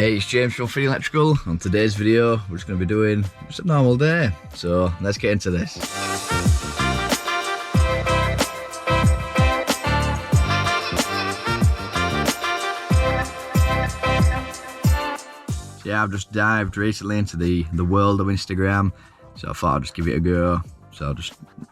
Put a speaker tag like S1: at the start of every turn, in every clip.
S1: Hey, it's James from Electrical. On today's video, we're just going to be doing just a normal day. So let's get into this. So yeah, I've just dived recently into the world of Instagram. So I thought I'd just give it a go. So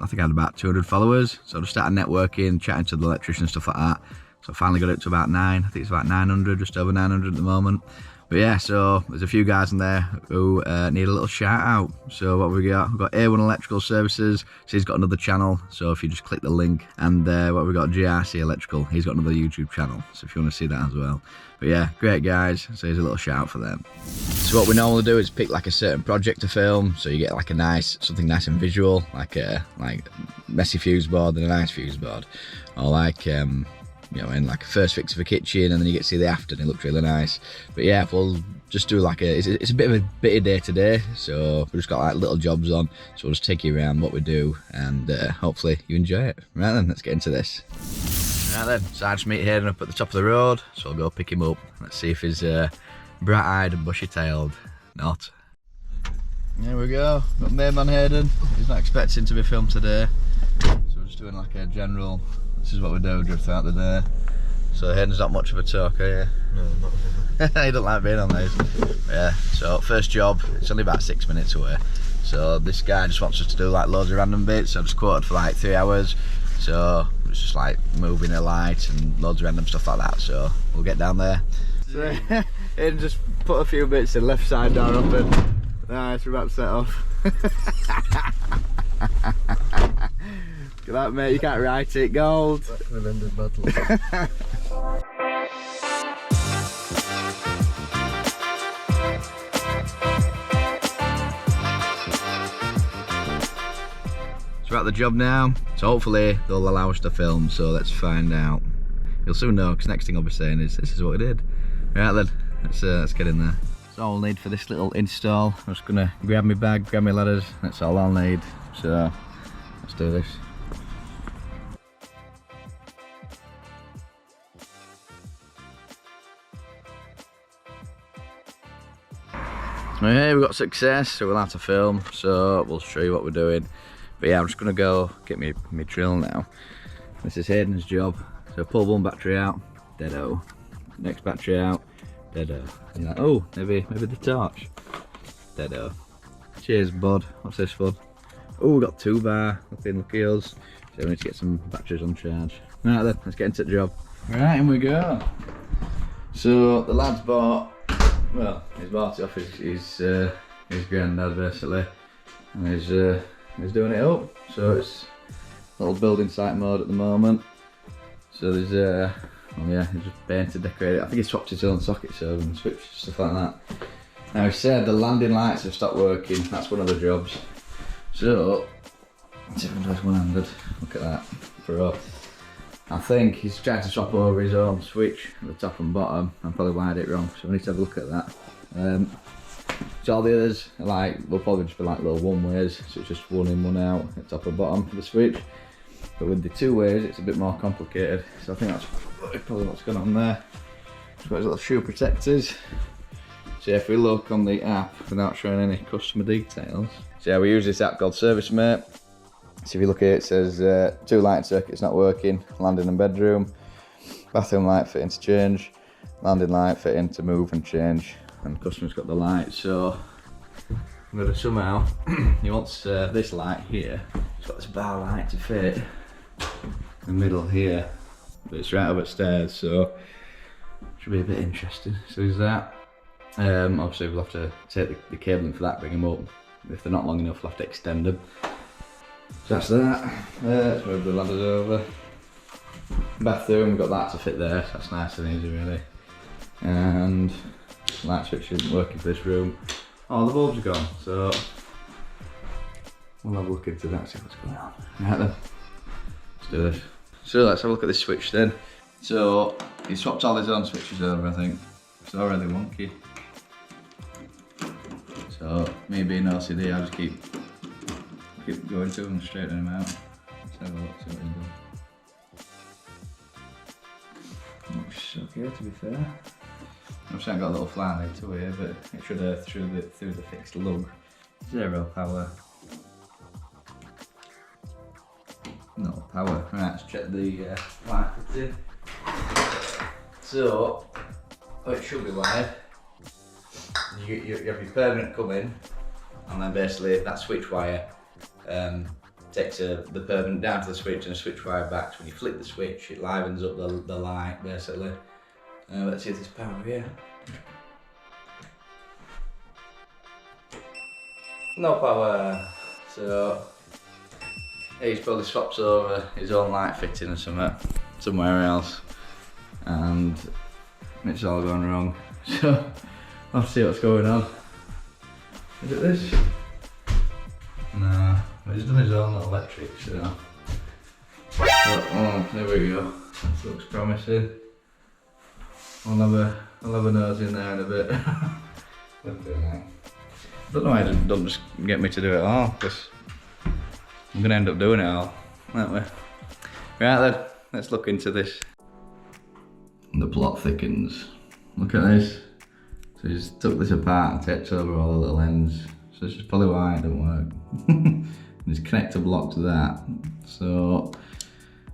S1: I think I had about 200 followers. So I just started networking, chatting to the electrician and stuff like that. So I finally got it to about 9. I think it's about 900, just over 900 at the moment. But yeah, so there's a few guys in there who need a little shout out. So what we got? We've got A1 Electrical Services. So he's got another channel. So if you just click the link, and what we got, GRC Electrical. He's got another YouTube channel. So if you want to see that as well. But yeah, great guys. So here's a little shout out for them. So what we normally do is pick like a certain project to film. So you get like something nice and visual, like a messy fuse board and a nice fuse board, or like you know, in like a first fix of a kitchen, and then you get to see the after and it looks really nice. But yeah, we'll just do like it's a bit of a bitty day today, so we've just got like little jobs on, so we'll just take you around what we do, and hopefully you enjoy it. Right then, let's get into this. Right then, so I just meet Hayden up at the top of the road, so I'll go pick him up. Let's see if he's bright-eyed and bushy-tailed. Not. Here we go, got main man Hayden. He's not expecting to be filmed today, so we're just doing like a general, this is what we do just throughout the day. So Hayden's not much of a talker, yeah?
S2: No, not really.
S1: He don't like being on these. Yeah, so first job, it's only about 6 minutes away. So this guy just wants us to do like loads of random bits. So I've just quoted for like 3 hours. So it's just like moving a light and loads of random stuff like that. So we'll get down there. So Hayden just put a few bits in, left side door open. Nice, we're about to set off. Look at that, mate, you can't write it, gold.
S2: That could have ended badly.
S1: So we're at the job now, so hopefully they'll allow us to film, so let's find out. You'll soon know, because next thing I'll be saying is, this is what we did. Right then, let's get in there. That's all I'll need for this little install. I'm just gonna grab my bag, grab my ladders, that's all I'll need. So, let's do this. Okay, we got success, so we'll have to film, so we'll show you what we're doing. But yeah, I'm just gonna go get me drill now. This is Hayden's job. So pull one battery out, deado. Next battery out, deado. And like, oh, maybe the torch, deado. Cheers, bud. What's this, bud? Oh, we got 2 bar. Lucky us. So we need to get some batteries on charge. Right then, let's get into the job. Right, in we go. So the lad's bought. Well, he's bought it off his granddad basically, and he's doing it up. So it's a little building site mode at the moment. So there's well yeah, he's just painted, decorated. I think he swapped his own socket server and switch, stuff like that. Now he said the landing lights have stopped working. That's one of the jobs. So let's see if I can do this one-handed. Look at that for up. I think he's trying to swap over his own switch at the top and bottom. I probably wired it wrong, so we need to have a look at that. So all the others, will probably just be like little one ways, so it's just one in, one out at top and bottom for the switch. But with the 2 ways, it's a bit more complicated. So I think that's probably what's going on there. It's got his little shoe protectors. So if we look on the app without showing any customer details. So yeah, we use this app called ServiceMate. So if you look at it, it says 2 light circuits not working, landing and bedroom, bathroom light fitting to change, landing light fitting to move and change, and the customer's got the light. So I'm going to somehow, he wants this light here, it's got this bar light to fit in the middle here, but it's right up upstairs, so should be a bit interesting. So there's that. Obviously we'll have to take the cabling for that, bring them up. If they're not long enough, we'll have to extend them. So that's that. Let's move the ladders over. Bathroom, we've got that to fit there, so that's nice and easy really. And light switch isn't working for this room. Oh, the bulbs are gone, so we'll have a look into that, see what's going on. Right then, let's do this. So let's have a look at this switch then. So he swapped all his own switches over, I think. It's already wonky. So me being OCD, I just keep going to them and straightening them out. Let's have a look, see what he's done. Looks okay, to be fair. I've got a little fly to here, but it should earth through the fixed lug. 0 power. No power. Right, let's check the light fitting. So, it should be wired. You have your permanent come in, and then basically that switch wire takes the permanent down to the switch and a switch wire back. So when you flick the switch, it livens up the light basically. Let's see if there's power here. No power. So he's probably swaps over his own light fitting or something somewhere else, and it's all gone wrong. So I'll see what's going on. Is it this? No, he's done his own little electric, so. Oh, there we go. That looks promising. I'll have a nose in there in a bit. I don't know why it don't just get me to do it all, because I'm going to end up doing it all, aren't we? Right then, let's look into this. The plot thickens. Look at this. So he's took this apart and takes over all the little ends. So this is probably why it don't work. And his connector blocks that. So,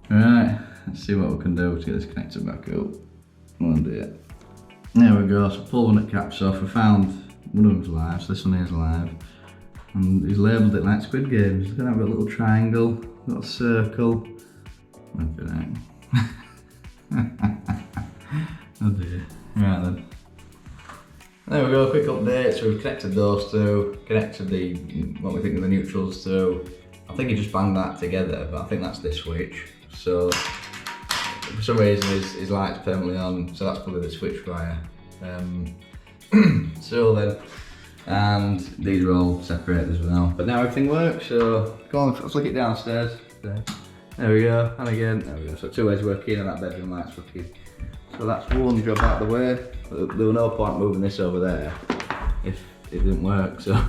S1: right, let's see what we can do to get this connector back up. Oh dear. There we go, so pull one of the caps off. We found one of them's live, so this one is live. And he's labelled it like Squid Games. He's gonna have a little triangle, a little circle. Look at that. Oh dear. Right then. There we go, quick update. So we've connected those two, connected what we think are the neutrals to. I think he just banged that together, but I think that's this switch. So for some reason his light's permanently on, so that's probably the switch wire. So then, and these are all separated as well. But now everything works, so go on, flick it downstairs. There we go, and again, there we go. So 2 ways working and that bedroom light's working. So that's one job out of the way. There was no point moving this over there if it didn't work, so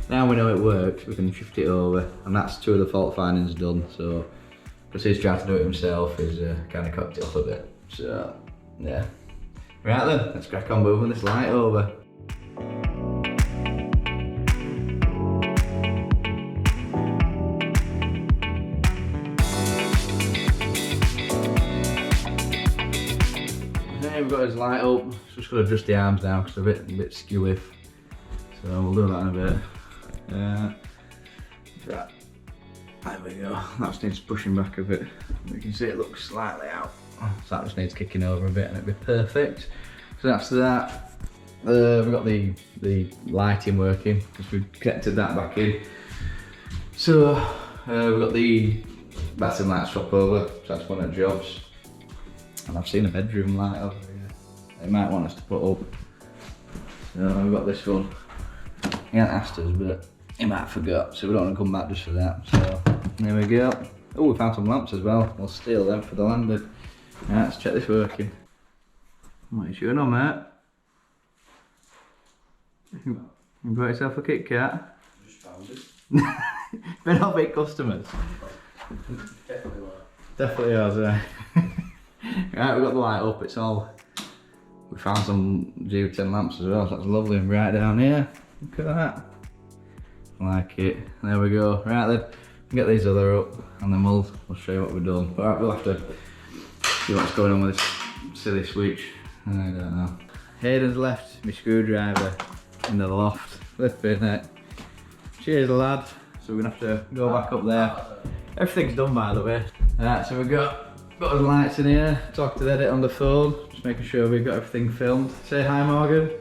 S1: now we know it works, we can shift it over, and that's 2 of the fault findings done. So because he's tried to do it himself, he's kind of cocked it off a bit. So yeah. Right then, let's crack on moving this light over. Okay, we've got his light up. Just got to adjust the arms now because they're a bit skewy. So we'll do that in a bit. Right. There we go. That just needs pushing back a bit. You can see it looks slightly out. So that just needs kicking over a bit and it'll be perfect. So that's that. We've got the lighting working because we've connected that back in. So we've got the bathroom light swap over. So that's one of the jobs. And I've seen a bedroom light over here. They might want us to put up. So we've got this one. He hasn't asked us, but he might have forgot. So we don't want to come back just for that. So there we go. Oh, we found some lamps as well. We'll steal them for the landing. Right, let's check this working. What are you shooting on, mate? You brought yourself a Kit Kat?
S2: Just found it.
S1: They're not big customers.
S2: Definitely were.
S1: Definitely is, right. Right, we've got the light up, it's all... We found some G10 lamps as well, so that's lovely and bright down here. Look at that. I like it. There we go. Right then, we'll get these other up and then we'll show you what we've done. But right, we'll have to see what's going on with this silly switch. I don't know. Hayden's left my screwdriver in the loft. Flipping it. Cheers, lad. So we're gonna have to go back up there. Everything's done, by the way. Alright, so we've got the lights in here. Talk to the edit on the phone. Just making sure we've got everything filmed. Say hi, Morgan.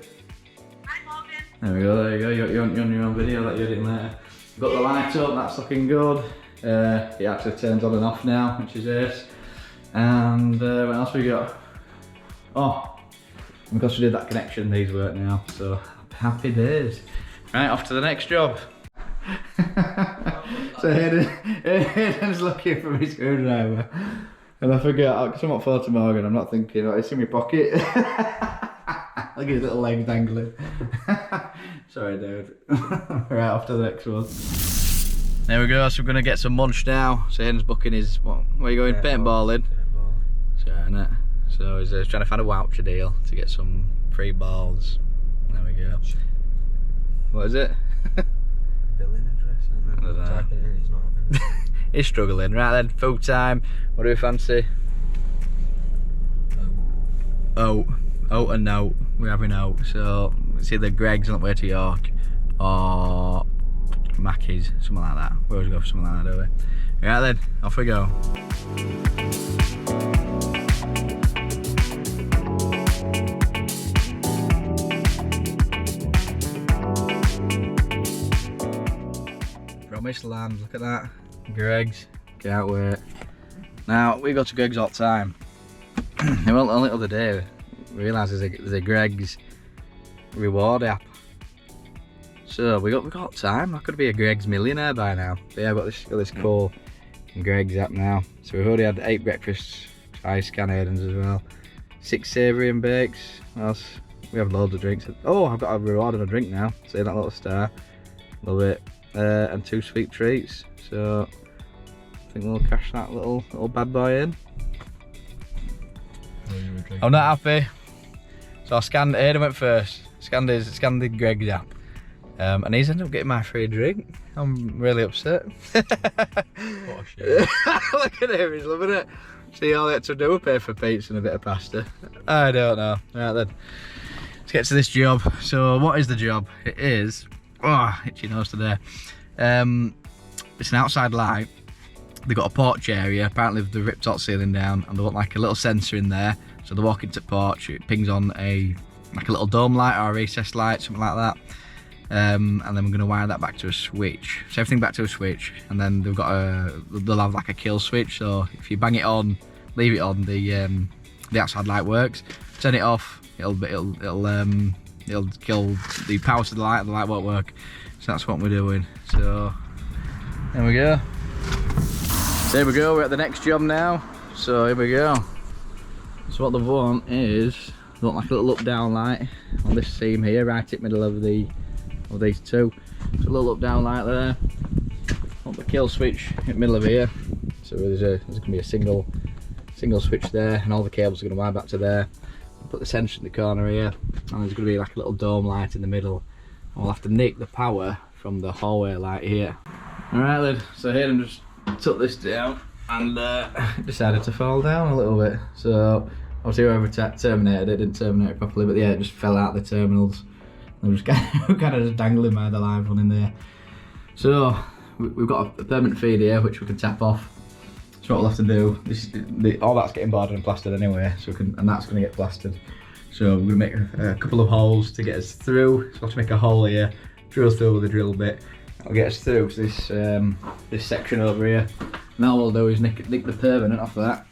S3: Hi, Morgan.
S1: There we go, there you go. You're on your own video that you're editing later. We've got the light up, that's looking good. It actually turns on and off now, which is ace. And what else we got? Oh, because we did that connection, these work now. So happy days. Right, off to the next job. So Hayden's looking for my screwdriver. And I forgot, because I'm not photo Morgan, I'm not thinking, oh, it's in my pocket. Look at his little legs dangling. Sorry, dude. Right, off to the next one. There we go, so we're going to get some munch now. So Hayden's booking his, where are you going? Paintballing. So, innit? So he's trying to find a voucher deal to get some 3 balls. There we go. What is it?
S2: Billing address.
S1: I don't know.
S2: Typing it in, it's not having it.
S1: He's struggling. Right then, food time. What do we fancy? Oat and oat. We're having oat. So it's either Greg's on the way to York or Mackey's, something like that. We always go for something like that, don't we? Right then, off we go. Promised land, look at that. Greg's, can't wait. Now, we go to Greg's all the time. Well, only the other day, we realised there's a Greg's reward app. So we got time. I could be a Greg's millionaire by now. But yeah, I've got this cool Greg's app now. So we've already had 8 breakfasts, 5 scan Aiden's as well. 6 savoury and bakes. What else? We have loads of drinks. Oh, I've got a reward and a drink now. See that little star? Love it. And 2 sweet treats. So I think we'll cash that little bad boy in. I'm not happy. So I scanned, Aiden went first. Scanned the Greg's app. And he's ended up getting my free drink. I'm really upset.
S2: What a shit.
S1: Look at him, he's loving it. See, all he had to do was pay for pizza and a bit of pasta. I don't know. Right then, let's get to this job. So what is the job? It is, oh, itchy nose today. It's an outside light. They've got a porch area. Apparently they've ripped top ceiling down and they want like a little sensor in there. So they walk into porch, it pings on like a little dome light or a recessed light, something like that. And then we're going to wire that back to a switch. So everything back to a switch, and then they'll have like a kill switch. So if you bang it on, leave it on, the outside light works. Turn it off, it'll kill the power to the light. The light won't work. So that's what we're doing. So there we go. So here we go. We're at the next job now. So here we go. So what they want is they want like a little up down light on this seam here, right in the middle of these two. So a little up down light there. Want the kill switch in the middle of here. So there's going to be a single switch there, and all the cables are going to wire back to there. Put the sensor in the corner here, and there's going to be like a little dome light in the middle. And we'll have to nick the power from the hallway light here. Alright then, so here I just took this down and decided to fall down a little bit. So obviously whoever terminated it didn't terminate it properly, but yeah, it just fell out the terminals. I'm just kind of just dangling by the live one in there. So we've got a permanent feed here which we can tap off. So what we'll have to do, all that's getting boarded and plastered anyway, so and that's going to get plastered. So we're going to make a couple of holes to get us through. So we'll have to make a hole here, drill through with a drill bit. That'll get us through to this section over here. Now what we'll do is nick the permanent off of that.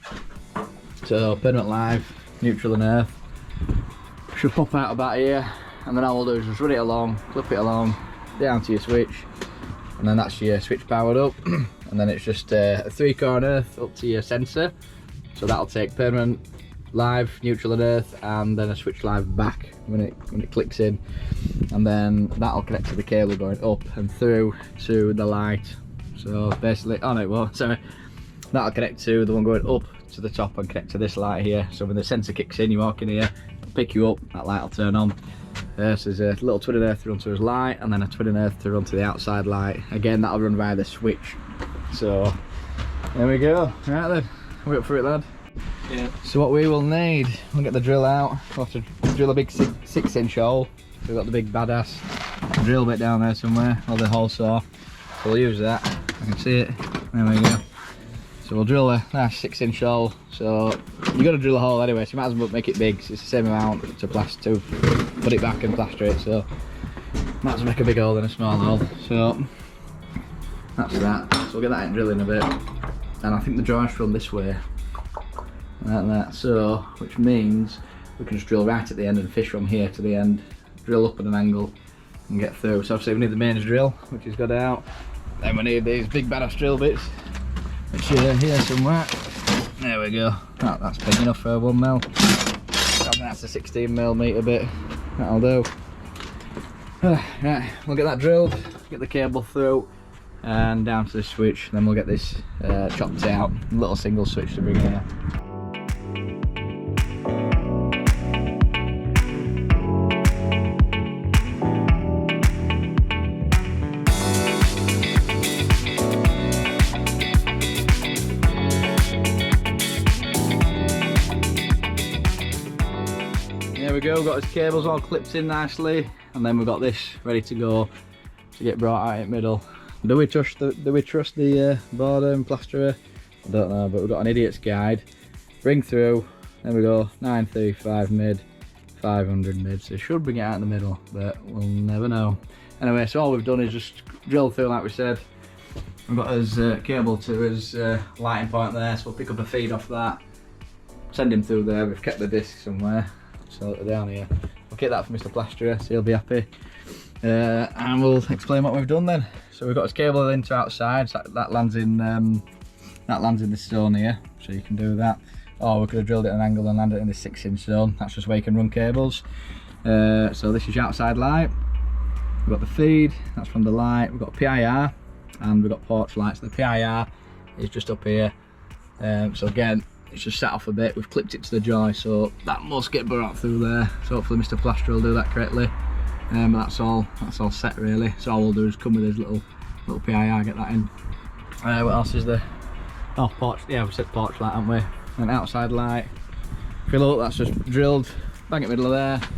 S1: So permanent live, neutral and earth. Should pop out about here. And then all we'll do is just run it along, clip it along, down to your switch, and then that's your switch powered up. And then it's just a 3-core earth up to your sensor. So that'll take permanent, live, neutral and earth, and then a switch live back when it clicks in. And then that'll connect to the cable going up and through to the light. So basically, oh no, well, sorry. That'll connect to the one going up to the top and connect to this light here. So when the sensor kicks in, you walk in here, it'll pick you up, that light will turn on. So there's a little twin and earth to run to his light, and then a twin and earth to run to the outside light. Again, that'll run via the switch. So there we go. Right then, are we up for it, lad?
S2: Yeah.
S1: So what we will need, we'll get the drill out. We'll have to drill a big 6-inch hole. So we've got the big badass drill bit down there somewhere, or the hole saw. So we'll use that. I can see it. There we go. So we'll drill a nice 6-inch hole. So you've got to drill a hole anyway, so you might as well make it big. So it's the same amount to put it back and plaster it. So might as well make a big hole than a small hole. So that's that. So we'll get that in drilling a bit. And I think the joints run this way. Like that. So which means we can just drill right at the end and fish from here to the end. Drill up at an angle and get through. So obviously we need the mains drill, which has got out. Then we need these big badass drill bits, which are here somewhere. There we go. Oh, that's big enough for 1mm. I think that's a 16mm bit. That'll do. Right, we'll get that drilled, get the cable through and down to the switch. Then we'll get this chopped out. A little single switch to bring in here. we go, we've got his cables all clipped in nicely, and then we've got this ready to go to get brought out in the middle. Do we trust the border and plasterer? I don't know, but we've got an idiot's guide. Bring through, there we go, 935 mid, 500 mid, so it should bring it out in the middle, but we'll never know. Anyway, so all we've done is just drill through like we said. We've got his cable to his lighting point there, so we'll pick up a feed off that, send him through there. We've kept the disc somewhere, so down here. We'll get that for Mr. Plasterer, so he'll be happy. And we'll explain what we've done then. So we've got his cable in to outside, so that lands in this stone here, so you can do that. Or we could have drilled it at an angle and landed it in this 6-inch stone. That's just where you can run cables. So this is your outside light. We've got the feed, that's from the light. We've got PIR and we've got porch lights. The PIR is just up here. So again, it's just set off a bit. We've clipped it to the joy, so that must get brought through there. So hopefully Mr. Plasterer will do that correctly. That's all set really. So all we'll do is come with his little PIR, get that in. What else is there? Oh, porch. Yeah, we said porch light, haven't we? An outside light. If you look, that's just drilled bang in the middle of there.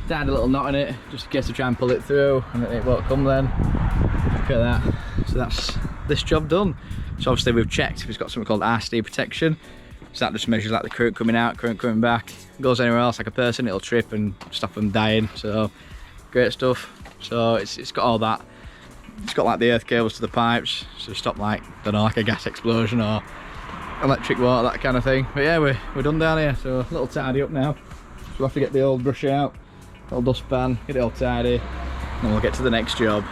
S1: Tied a little knot in it just in case I try and pull it through and it won't come then. Look at that. So that's this job done. So obviously we've checked if it's got something called RCD protection. So that just measures like the current coming out, current coming back. If it goes anywhere else like a person, it'll trip and stop them dying. So great stuff. So it's got all that. It's got like the earth cables to the pipes, so stop like, don't know, like a gas explosion or electric water, that kind of thing. But yeah, we're done down here, so a little tidy up now. So we'll have to get the old brush out, old dustpan, get it all tidy, and then we'll get to the next job.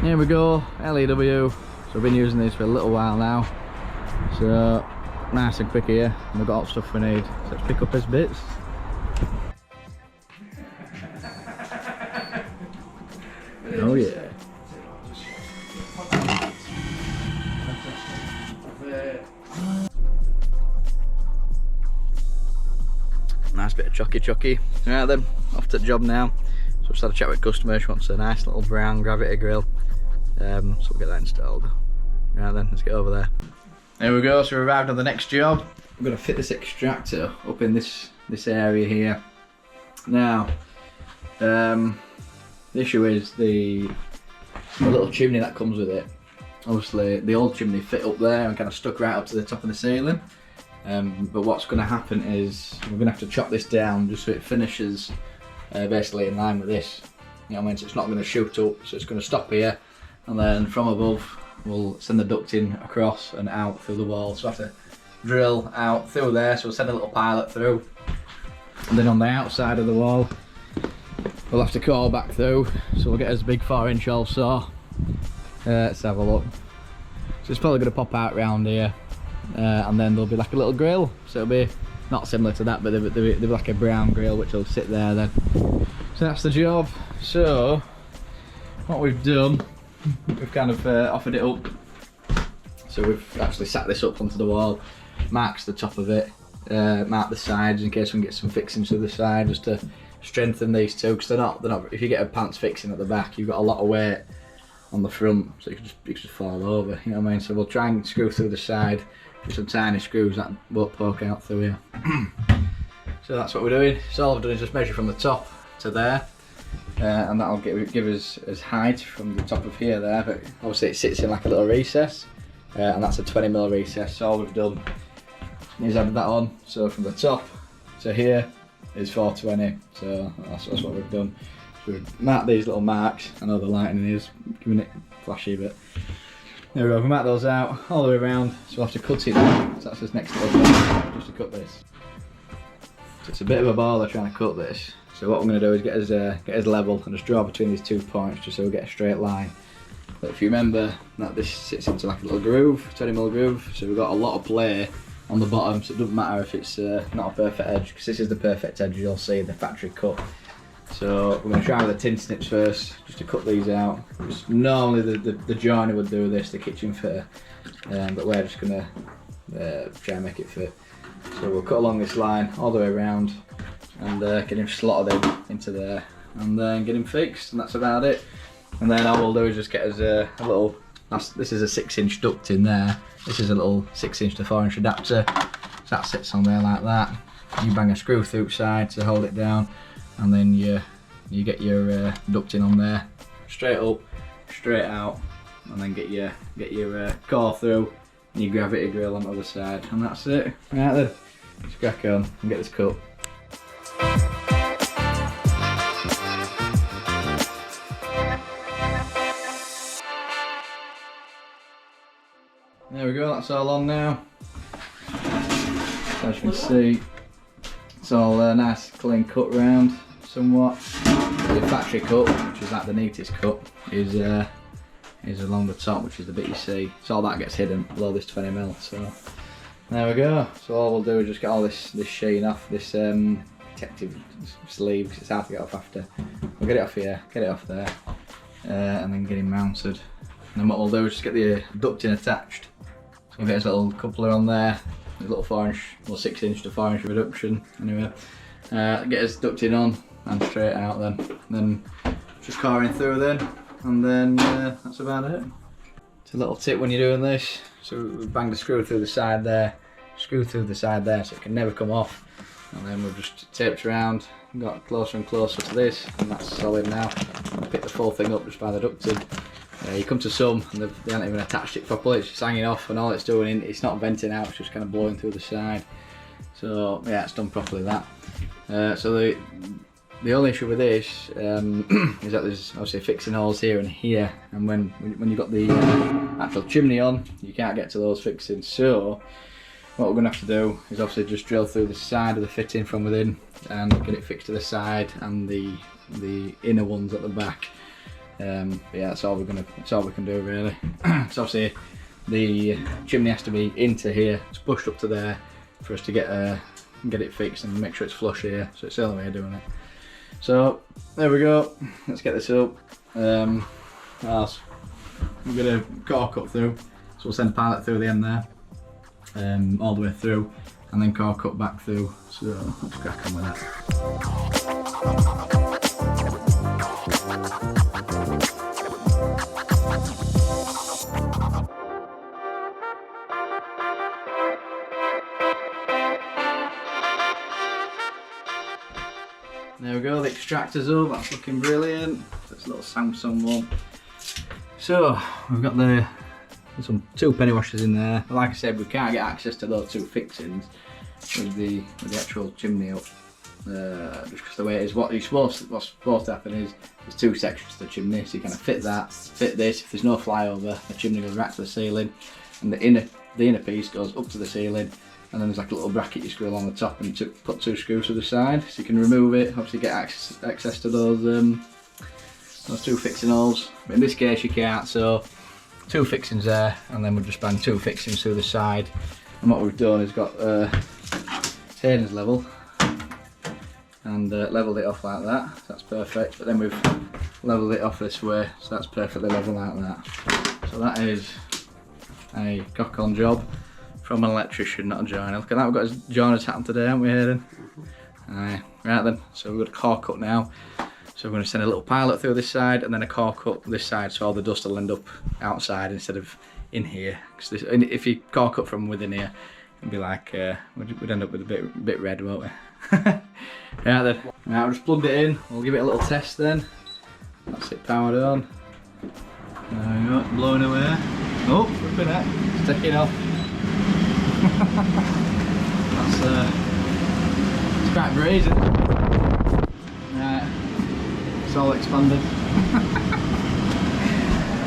S1: Here we go, LEW. So I've been using these for a little while now. So nice and quick here, and we've got all the stuff we need. So let's pick up his bits. Oh yeah. Nice bit of chucky. Right then, off to the job now. So just had a chat with customer. She wants a nice little brown gravity grill. So we'll get that installed. Right then, let's get over there. There we go, so we arrived on the next job. I'm going to fit this extractor up in this area here. Now, the issue is the little chimney that comes with it. Obviously, the old chimney fit up there and kind of stuck right up to the top of the ceiling. But what's going to happen is we're going to have to chop this down just so it finishes basically in line with this. You know what I mean? So it's not going to shoot up, so it's going to stop here, and then from above we'll send the ducting across and out through the wall. So I have to drill out through there, so we'll send a little pilot through, and then on the outside of the wall we'll have to core back through, so we'll get us a big 4-inch hole saw. Let's have a look. So it's probably going to pop out round here, and then there'll be like a little grill, so it'll be not similar to that, but there'll be like a brown grill which will sit there then. So that's the job. So what we've done, we've kind of offered it up. So we've actually sat this up onto the wall, marked the top of it, marked the sides in case we can get some fixings to the side just to strengthen these two, because they're not, if you get a pants fixing at the back, you've got a lot of weight on the front, so you can just fall over, you know what I mean? So we'll try and screw through the side with some tiny screws that won't poke out through here. So that's what we're doing. So all I've done is just measure from the top to there, and that'll give us height from the top of here there, but obviously it sits in like a little recess, and that's a 20mm recess. So all we've done is added that on, so from the top to here is 420, so that's what we've done. So we've marked these little marks. I know the lighting is giving it flashy, but there we go, we marked those out all the way around, so we'll have to cut it now. So that's this next little bit, just to cut this. So it's a bit of a baller trying to cut this. So what I'm going to do is get us level and just draw between these 2 points just so we get a straight line. But if you remember that this sits into like a little groove, 20mm groove, so we've got a lot of play on the bottom, so it doesn't matter if it's not a perfect edge, because this is the perfect edge you'll see, the factory cut. So we're going to try with the tin snips first, just to cut these out. Normally the joiner would do this, the kitchen fitter, but we're just going to try and make it fit. So we'll cut along this line all the way around and get him slotted in into there, and then get him fixed, and that's about it. And then all we'll do is just get us a little, this is a 6-inch duct in there. This is a little 6-inch to 4-inch adapter. So that sits on there like that. You bang a screw through side to hold it down, and then you get your duct in on there, straight up, straight out, and then get your core through, and your gravity grill on the other side, and that's it. Right then, let's crack on and get this cut. There we go, that's all on now. So as you can see, it's all nice clean cut round somewhat. The factory cut, which is like the neatest cut, is along the top, which is the bit you see. So all that gets hidden below this 20mm. So there we go. So all we'll do is just get all this sheen off, this protective sleeve, because it's hard to get off after. We'll get it off here, get it off there, and then get him mounted. And then what we'll do is just get the ducting attached. So we'll get his little coupler on there, his little 4-inch, well 6-inch to 4-inch reduction. Anyway, get his ducting on and straight out then just coring through then, and then that's about it. It's a little tip when you're doing this. So we bang the screw through the side there, screw through the side there, so it can never come off. And then we've just taped around, got closer and closer to this, and that's solid now. Pick the full thing up just by the ducting. You come to some and they haven't even attached it properly, it's just hanging off, and all it's doing, it's not venting out, it's just kind of blowing through the side. So yeah, it's done properly that. So the only issue with this is that there's obviously fixing holes here and here, and when you've got the actual chimney on, you can't get to those fixings. So what we're going to have to do is obviously just drill through the side of the fitting from within and get it fixed to the side and the inner ones at the back. Yeah, that's all we can do really. So obviously the chimney has to be into here, it's pushed up to there for us to get it fixed and make sure it's flush here. So it's the only way of doing it. So there we go. Let's get this up. We're gonna core cut through. So we'll send a pilot through the end there, all the way through, and then core cut back through. So let's crack on with that. There we go, the extractor's up, that's looking brilliant. That's a little Samsung one. So, we've got some 2 penny washers in there. Like I said, we can't get access to those 2 fixings with the actual chimney up. Just because the way it is, what's supposed to happen is there's 2 sections to the chimney, so you kind of fit that, fit this. If there's no flyover, the chimney goes right to the ceiling, and the inner piece goes up to the ceiling. And then there's like a little bracket you screw along the top and put 2 screws to the side, so you can remove it, obviously get access to those 2 fixing holes. But in this case you can't, so 2 fixings there, and then we'll just bang 2 fixings through the side. And what we've done is got Hayden's level, and levelled it off like that, so that's perfect. But then we've levelled it off this way, so that's perfectly level like that. So that is a cock-on job from an electrician, not a joiner. Look at that, we've got his joiner's hat on today, haven't we, Hayden? Right then, so we've got a core cut now. So we're going to send a little pilot through this side and then a core cut this side, so all the dust will end up outside instead of in here. Because if you core cut from within here, it'd be like, we'd end up with a bit red, won't we? Right then, right, we'll just plug it in, we'll give it a little test then. That's it powered on. There we go, blowing away. Oh, flipping it, it's taking off. It's quite breezy. Right, it's all expanded.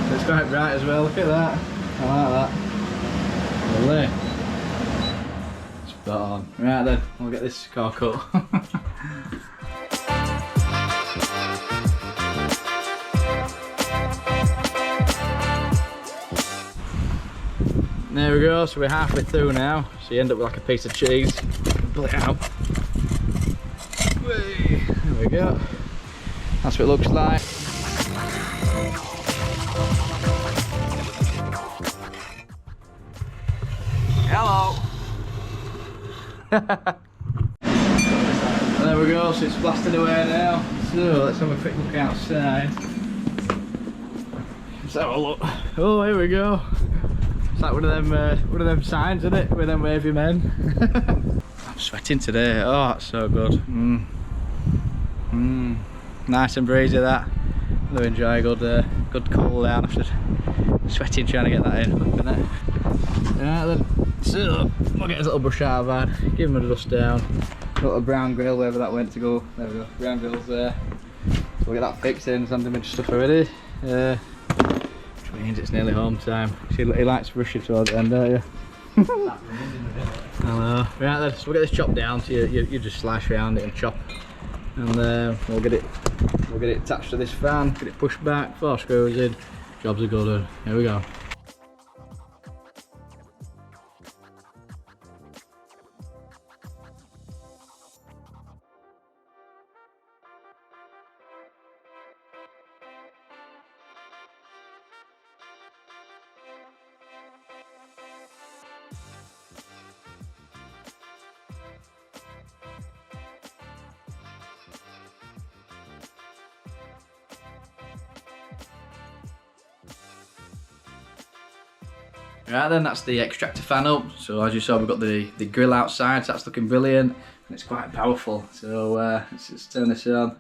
S1: So it's quite bright as well, look at that. I like that. Lovely. Spot on. Right then, we'll get this core cut. There we go, so we're halfway through now, so you end up with like a piece of cheese. Pull it out. There we go. That's what it looks like. Hello! There we go, so it's blasted away now. So let's have a quick look outside. Let's have a look. Oh, here we go. It's like one of them signs, isn't it? With them wavy men. I'm sweating today. Oh, that's so good. Nice and breezy that. Really enjoy a good cool down after sweating trying to get that in. Isn't it? Right then. So we'll get his little brush out of that. Give him a dust down. Got a brown grill, wherever that went to go. There we go. Brown grill's there. So we'll get that fixed in. Sand him stuff already. Which means it's nearly home time. He likes brushing towards the end, don't you? Hello. Right then, so we'll get this chopped down. So you just slice around it and chop, and we'll get it attached to this fan. Get it pushed back. 4 screws in. Jobs are good. Here we go. Right then, that's the extractor fan up. So as you saw, we've got the grill outside, so that's looking brilliant, and it's quite powerful. So let's just turn this on.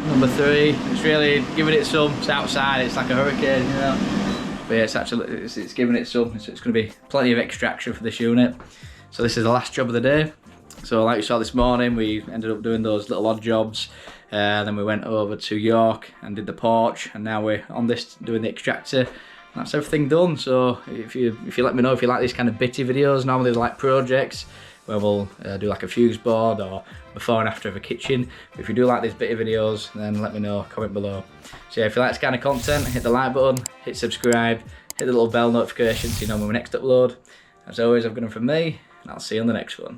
S1: Number 3, it's really giving it some. It's outside, it's like a hurricane, you know. But yeah, it's giving it some. So it's going to be plenty of extraction for this unit. So this is the last job of the day. So like you saw this morning, we ended up doing those little odd jobs. Then we went over to York and did the porch, and now we're on this doing the extractor. That's everything done. So if you let me know if you like these kind of bitty videos, normally they're like projects where we'll do like a fuse board or before and after of a kitchen. But if you do like these bitty videos, then let me know, comment below. So yeah, if you like this kind of content, hit the like button, hit subscribe, hit the little bell notification so you know when we next upload. As always, I've got them from me, and I'll see you on the next one.